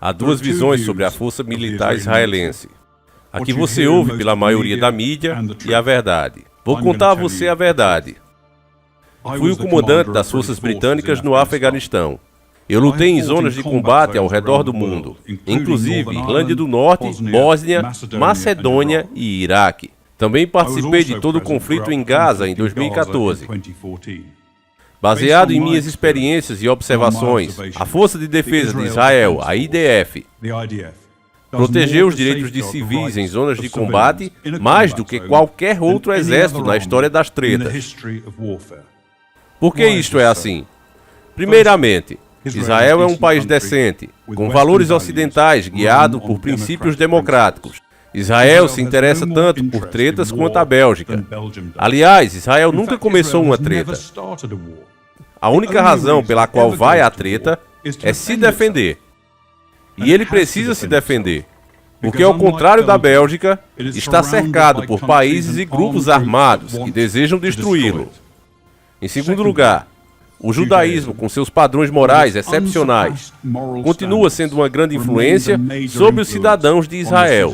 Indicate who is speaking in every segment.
Speaker 1: Há duas visões sobre a força militar israelense. A que você ouve pela maioria da mídia e a verdade. Vou contar a você a verdade. Fui o comandante das forças britânicas no Afeganistão. Eu lutei em zonas de combate ao redor do mundo, inclusive Irlândia do Norte, Bósnia, Macedônia e Iraque. Também participei de todo o conflito em Gaza em 2014. Baseado em minhas experiências e observações, a Força de Defesa de Israel, a IDF, protegeu os direitos de civis em zonas de combate mais do que qualquer outro exército na história das tretas. Por que isto é assim? Primeiramente, Israel é um país decente, com valores ocidentais guiado por princípios democráticos. Israel se interessa tanto por tretas quanto a Bélgica. Aliás, Israel nunca começou uma treta. A única razão pela qual vai à treta é se defender. E ele precisa se defender, porque ao contrário da Bélgica, está cercado por países e grupos armados que desejam destruí-lo. Em segundo lugar, o judaísmo, com seus padrões morais excepcionais, continua sendo uma grande influência sobre os cidadãos de Israel.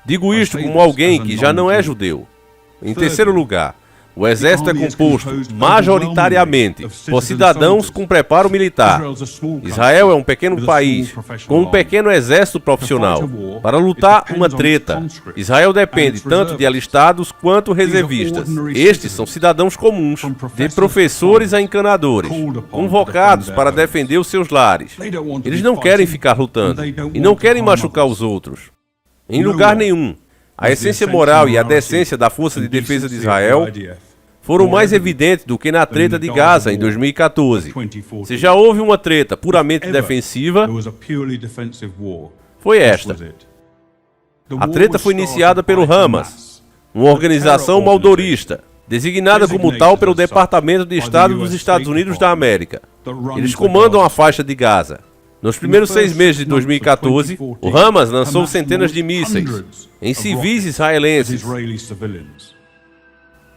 Speaker 1: Digo isto como alguém que já não é judeu. Em terceiro lugar, o exército é composto majoritariamente por cidadãos com preparo militar. Israel é um pequeno país com um pequeno exército profissional. Para lutar uma treta, Israel depende tanto de alistados quanto reservistas. Estes são cidadãos comuns, de professores a encanadores, convocados para defender os seus lares. Eles não querem ficar lutando e não querem machucar os outros. Em lugar nenhum. A essência moral e a decência da Força de Defesa de Israel foram mais evidentes do que na treta de Gaza em 2014. Se já houve uma treta puramente defensiva, foi esta. A treta foi iniciada pelo Hamas, uma organização maldorista, designada como tal pelo Departamento de Estado dos Estados Unidos da América. Eles comandam a faixa de Gaza. Nos primeiros 6 meses de 2014, o Hamas lançou centenas de mísseis em civis israelenses.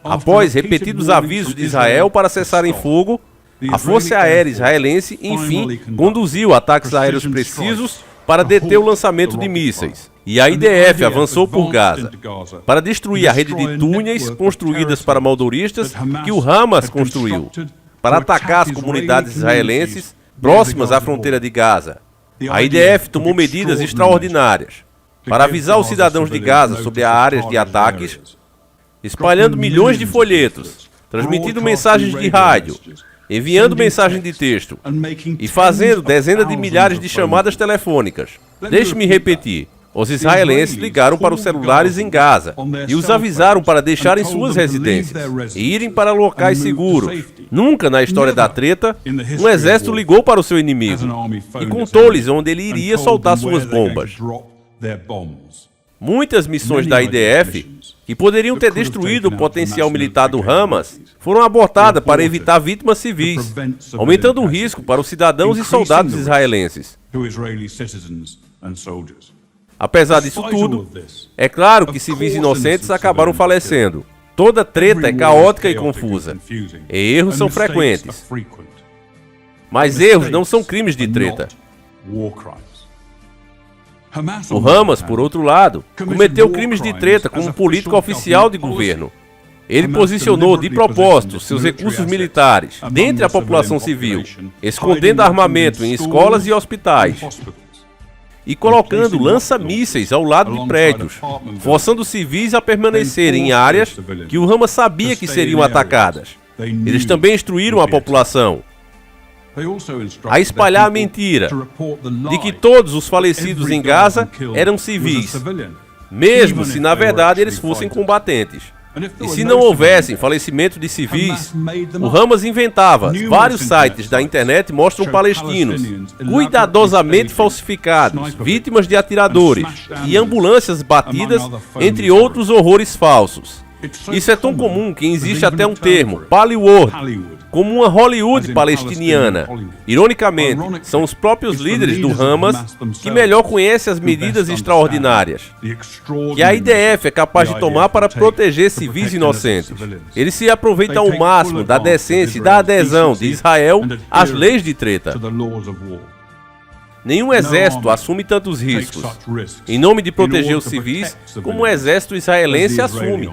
Speaker 1: Após repetidos avisos de Israel para cessarem fogo, a Força Aérea Israelense, enfim, conduziu ataques aéreos precisos para deter o lançamento de mísseis. E a IDF avançou por Gaza para destruir a rede de túneis construídas para maldoristas que o Hamas construiu, para atacar as comunidades israelenses próximas à fronteira de Gaza. A IDF tomou medidas extraordinárias para avisar os cidadãos de Gaza sobre as áreas de ataques, espalhando milhões de folhetos, transmitindo mensagens de rádio, enviando mensagens de texto e fazendo dezenas de milhares de chamadas telefônicas. Deixe-me repetir. Os israelenses ligaram para os celulares em Gaza e os avisaram para deixarem suas residências e irem para locais seguros. Nunca na história da treta, um exército ligou para o seu inimigo e contou-lhes onde ele iria soltar suas bombas. Muitas missões da IDF, que poderiam ter destruído o potencial militar do Hamas, foram abortadas para evitar vítimas civis, aumentando o risco para os cidadãos e soldados israelenses. Apesar disso tudo, é claro que civis inocentes acabaram falecendo. Toda treta é caótica e confusa. E erros são frequentes. Mas erros não são crimes de treta. O Hamas, por outro lado, cometeu crimes de treta como político oficial de governo. Ele posicionou de propósito seus recursos militares dentre a população civil, escondendo armamento em escolas e hospitais, e colocando lança-mísseis ao lado de prédios, forçando civis a permanecer em áreas que o Hamas sabia que seriam atacadas. Eles também instruíram a população a espalhar a mentira de que todos os falecidos em Gaza eram civis, mesmo se na verdade eles fossem combatentes. E se não houvessem falecimento de civis, o Hamas inventava. Vários sites da internet mostram palestinos cuidadosamente falsificados, vítimas de atiradores e ambulâncias batidas, entre outros horrores falsos. Isso é tão comum que existe até um termo, Pallywood, como uma Hollywood palestiniana. Ironicamente, são os próprios líderes do Hamas que melhor conhecem as medidas extraordinárias que a IDF é capaz de tomar para proteger civis inocentes. Eles se aproveitam ao máximo da decência e da adesão de Israel às leis de treta. Nenhum exército assume tantos riscos em nome de proteger os civis como o exército israelense assume.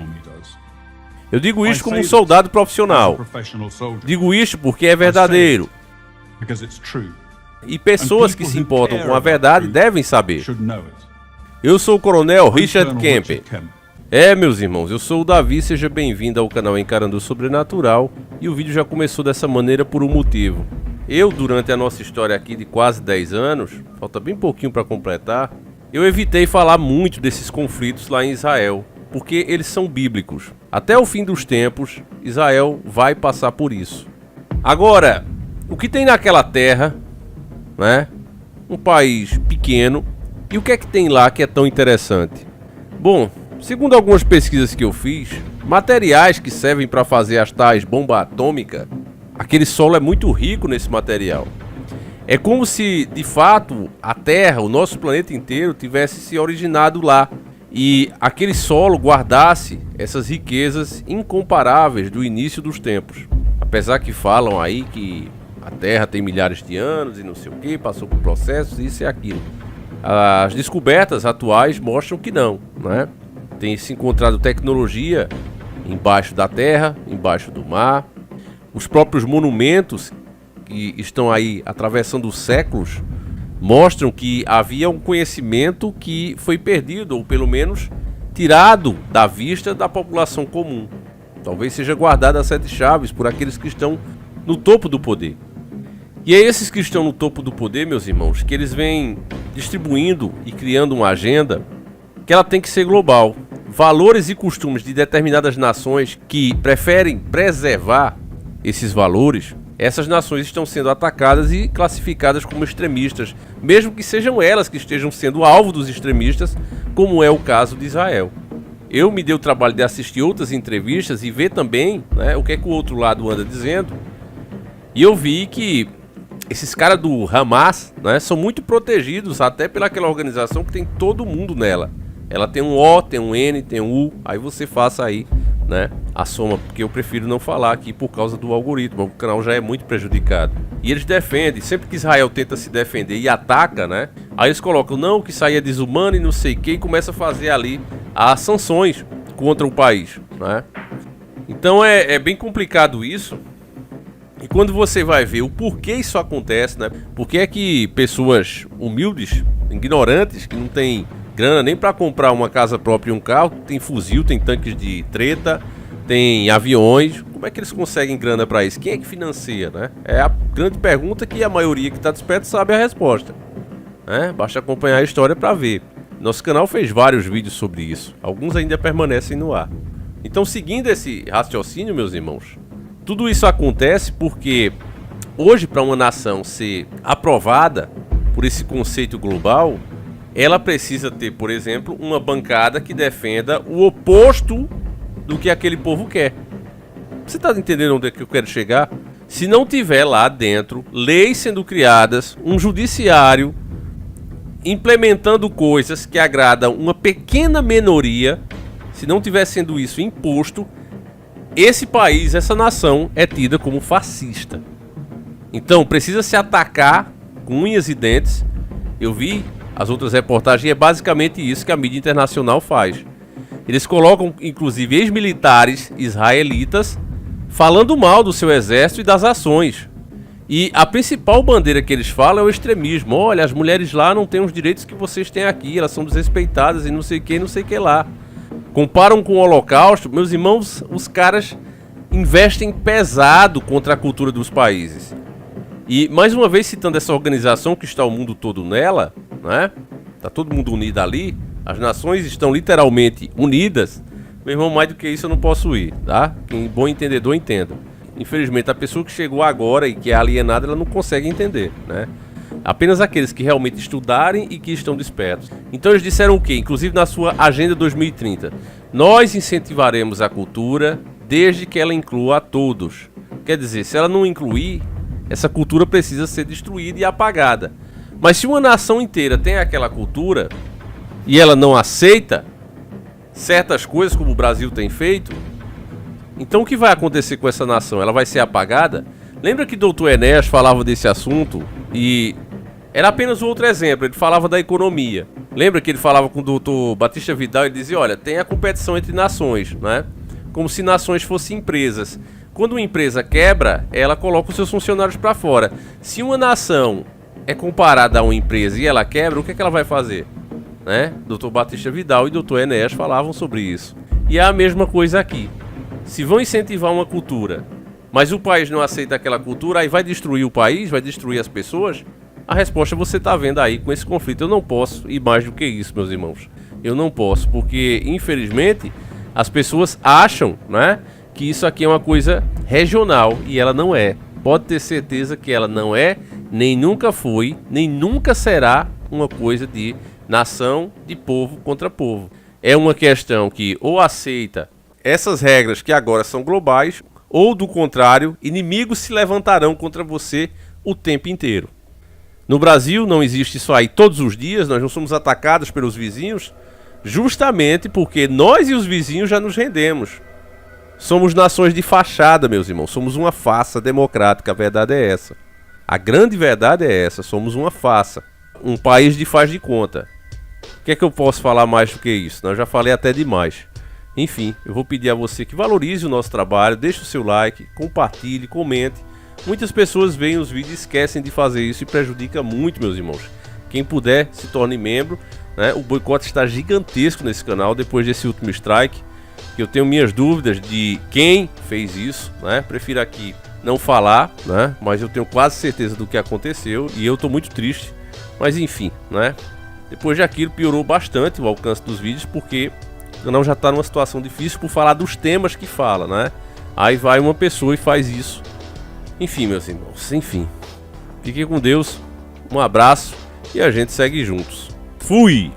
Speaker 1: Eu digo isto como um soldado profissional. Digo isto porque é verdadeiro. E pessoas que se importam com a verdade devem saber. Eu sou o Coronel Richard Kemp. Meus irmãos, eu sou o Davi, seja bem-vindo ao canal Encarando o Sobrenatural. E o vídeo já começou dessa maneira por um motivo. Eu, durante a nossa história aqui de quase 10 anos, falta bem pouquinho para completar, eu evitei falar muito desses conflitos lá em Israel, porque eles são bíblicos. Até o fim dos tempos, Israel vai passar por isso. Agora, o que tem naquela terra, né? Um país pequeno, e o que é que tem lá que é tão interessante? Bom, segundo algumas pesquisas que eu fiz, materiais que servem para fazer as tais bombas atômicas, aquele solo é muito rico nesse material. É como se, de fato, a Terra, o nosso planeta inteiro, tivesse se originado lá. E aquele solo guardasse essas riquezas incomparáveis do início dos tempos. Apesar que falam aí que a Terra tem milhares de anos e não sei o que, passou por processos, isso e aquilo. As descobertas atuais mostram que não, né? Tem se encontrado tecnologia embaixo da terra, embaixo do mar. Os próprios monumentos que estão aí atravessando os séculos mostram que havia um conhecimento que foi perdido, ou pelo menos tirado da vista da população comum. Talvez seja guardado a 7 chaves por aqueles que estão no topo do poder. E é esses que estão no topo do poder, meus irmãos, que eles vêm distribuindo e criando uma agenda que ela tem que ser global. Valores e costumes de determinadas nações que preferem preservar esses valores, essas nações estão sendo atacadas e classificadas como extremistas, mesmo que sejam elas que estejam sendo alvo dos extremistas, como é o caso de Israel. Eu me dei o trabalho de assistir outras entrevistas e ver também, né, o que é que o outro lado anda dizendo, e eu vi que esses caras do Hamas, né, são muito protegidos até pelaquela organização que tem todo mundo nela. Ela tem um O, tem um N, tem um U, aí você faça aí, né, a soma, porque eu prefiro não falar aqui por causa do algoritmo, o canal já é muito prejudicado. E eles defendem, sempre que Israel tenta se defender e ataca, né, aí eles colocam, não, que isso aí é desumano e não sei o que, e começa a fazer ali as sanções contra o país, né. Então é bem complicado isso. E quando você vai ver o porquê isso acontece, né, porque é que pessoas humildes, ignorantes, que não tem grana nem para comprar uma casa própria e um carro, tem fuzil, tem tanques de treta, tem aviões, como é que eles conseguem grana para isso? Quem é que financia, né? É a grande pergunta que a maioria que está desperto sabe a resposta, né? Basta acompanhar a história para ver. Nosso canal fez vários vídeos sobre isso, alguns ainda permanecem no ar. Então, seguindo esse raciocínio, meus irmãos, tudo isso acontece porque hoje, para uma nação ser aprovada por esse conceito global, ela precisa ter, por exemplo, uma bancada que defenda o oposto do que aquele povo quer. Você está entendendo onde é que eu quero chegar? Se não tiver lá dentro leis sendo criadas, um judiciário implementando coisas que agradam uma pequena minoria, se não tiver sendo isso imposto, esse país, essa nação é tida como fascista. Então precisa se atacar com unhas e dentes. Eu vi as outras reportagens, é basicamente isso que a mídia internacional faz. Eles colocam, inclusive, ex-militares israelitas falando mal do seu exército e das ações. E a principal bandeira que eles falam é o extremismo. Olha, as mulheres lá não têm os direitos que vocês têm aqui, elas são desrespeitadas e não sei o que lá. Comparam com o Holocausto, meus irmãos, os caras investem pesado contra a cultura dos países. E, mais uma vez, citando essa organização que está o mundo todo nela, né? Tá todo mundo unido ali, as nações estão literalmente unidas. Meu irmão, mais do que isso eu não posso ir, tá? Quem bom entendedor entenda. Infelizmente, a pessoa que chegou agora e que é alienada, ela não consegue entender, né? Apenas aqueles que realmente estudarem e que estão despertos. Então eles disseram o quê? Inclusive na sua Agenda 2030. Nós incentivaremos a cultura desde que ela inclua a todos. Quer dizer, se ela não incluir, essa cultura precisa ser destruída e apagada. Mas se uma nação inteira tem aquela cultura e ela não aceita certas coisas como o Brasil tem feito, então o que vai acontecer com essa nação? Ela vai ser apagada? Lembra que Dr. Enéas falava desse assunto e Era apenas um outro exemplo, ele falava da economia. Lembra que ele falava com o doutor Batista Vidal, ele dizia, olha, tem a competição entre nações, né? Como se nações fossem empresas. Quando uma empresa quebra, ela coloca os seus funcionários para fora. Se uma nação é comparada a uma empresa e ela quebra, o que é que ela vai fazer? Né? Dr. Batista Vidal e Dr. Enéas falavam sobre isso. E é a mesma coisa aqui. Se vão incentivar uma cultura, mas o país não aceita aquela cultura, aí vai destruir o país, vai destruir as pessoas? A resposta você está vendo aí com esse conflito. Eu não posso ir mais do que isso, meus irmãos. Eu não posso, porque infelizmente as pessoas acham, né, que isso aqui é uma coisa regional e ela não é. Pode ter certeza que ela não é, nem nunca foi, nem nunca será uma coisa de nação, de povo contra povo. É uma questão que ou aceita essas regras que agora são globais, ou do contrário, inimigos se levantarão contra você o tempo inteiro. No Brasil não existe isso aí todos os dias, nós não somos atacados pelos vizinhos, justamente porque nós e os vizinhos já nos rendemos. Somos nações de fachada, meus irmãos, somos uma farsa democrática, a verdade é essa. A grande verdade é essa, somos uma farsa, um país de faz de conta. O que é que eu posso falar mais do que isso? Eu já falei até demais. Enfim, eu vou pedir a você que valorize o nosso trabalho, deixe o seu like, compartilhe, comente. Muitas pessoas veem os vídeos e esquecem de fazer isso e prejudica muito, meus irmãos. Quem puder, se torne membro, né? O boicote está gigantesco nesse canal depois desse último strike, que eu tenho minhas dúvidas de quem fez isso, né? Prefiro aqui não falar, né? Mas eu tenho quase certeza do que aconteceu e eu estou muito triste. Mas enfim, né? Depois daquilo piorou bastante o alcance dos vídeos, porque o canal já está numa situação difícil por falar dos temas que fala, né? Aí vai uma pessoa e faz isso. Enfim, meus irmãos, enfim. Fiquem com Deus, um abraço e a gente segue juntos. Fui!